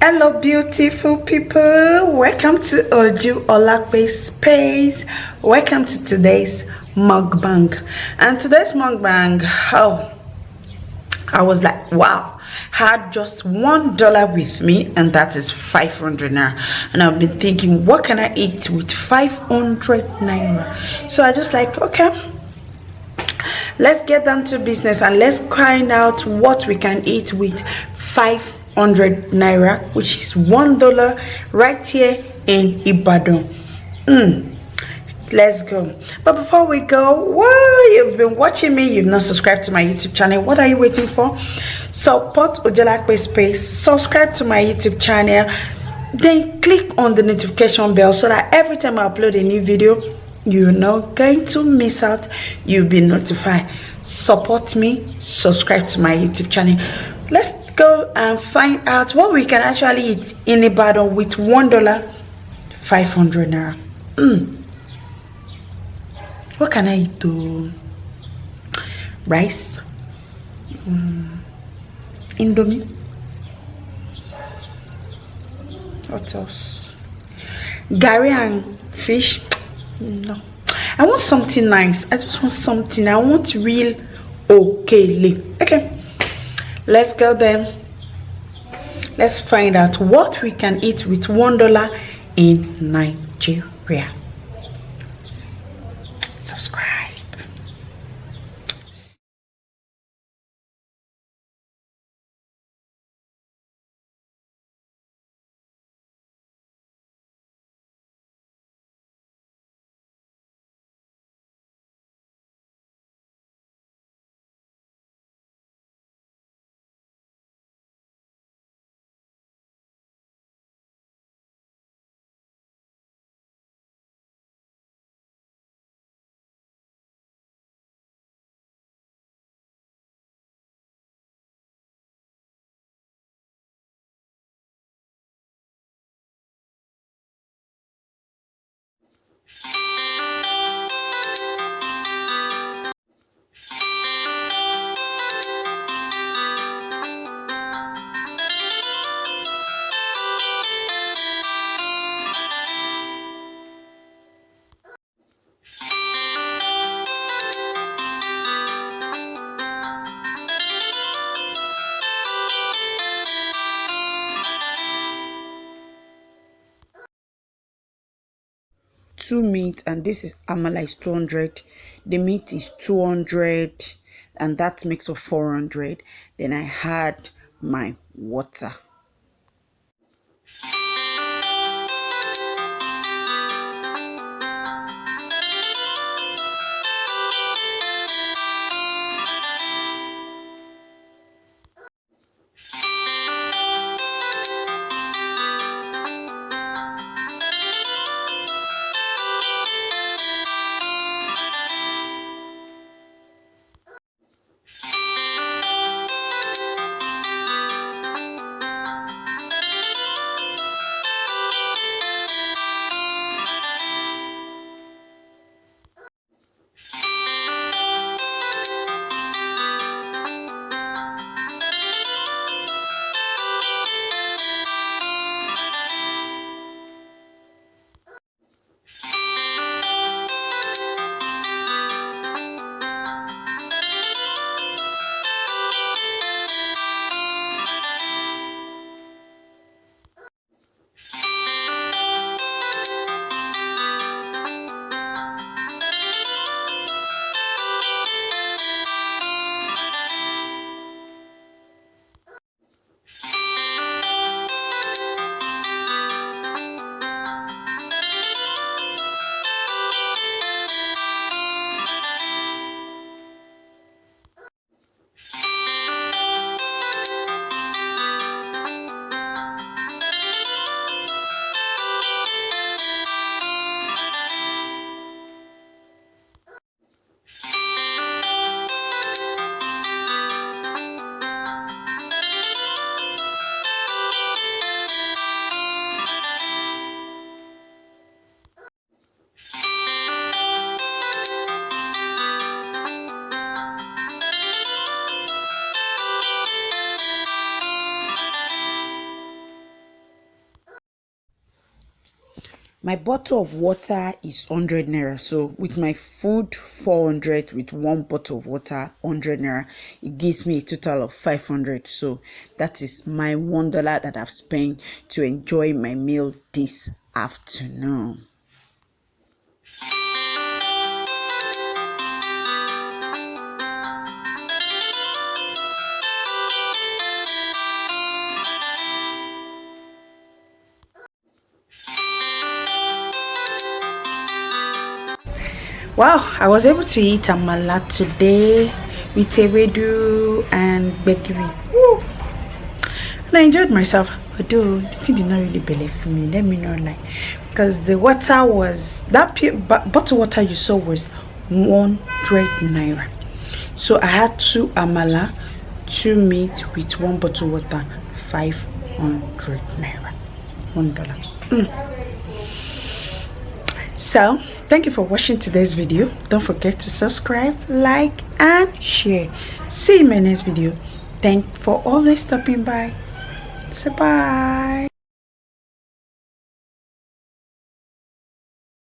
Hello beautiful people, welcome to Ojuolape space. Welcome to today's mukbang. And today's mukbang, I was like, wow, had just $1 with me, and that is 500 naira. And I've been thinking, what can I eat with 500 naira? So I just like, okay, let's get down to business and let's find out what we can eat with 500 naira, which is $1 right here in Ibadan. Let's go. But before we go, well, you've been watching me, you've not subscribed to my YouTube channel, what are you waiting for? Support Ojuolape space, subscribe to my YouTube channel, then click on the notification bell so that every time I upload a new video, you're not going to miss out. You'll be notified. Support me, subscribe to my YouTube channel. Let's go and find out what we can actually eat in Ibadan with $1, 500 naira. What can I eat though? Rice, Indomie, what else? Gary and fish. No, I want something nice. I just want something. I want real okay. Let's go then. Let's find out what we can eat with $1 in Nigeria. Subscribe. Two meat, and this is amala is 200, the meat is 200, and that makes of 400. Then I had my water. My bottle of water is 100 naira. So with my food 400, with one bottle of water 100 naira, it gives me a total of 500. So that is my $1 that I've spent to enjoy my meal this afternoon. Wow, I was able to eat amala today with ewedu and gbegiri. Woo! And I enjoyed myself, although the thing did not really believe for me. Let me know, like, because the water was that bottle water you saw was 100 naira. So I had 2 amala, 2 meat with 1 bottle water, 500 naira, $1. So thank you for watching today's video. Don't forget to subscribe, like and share. See you in my next video. Thanks for always stopping by. So bye.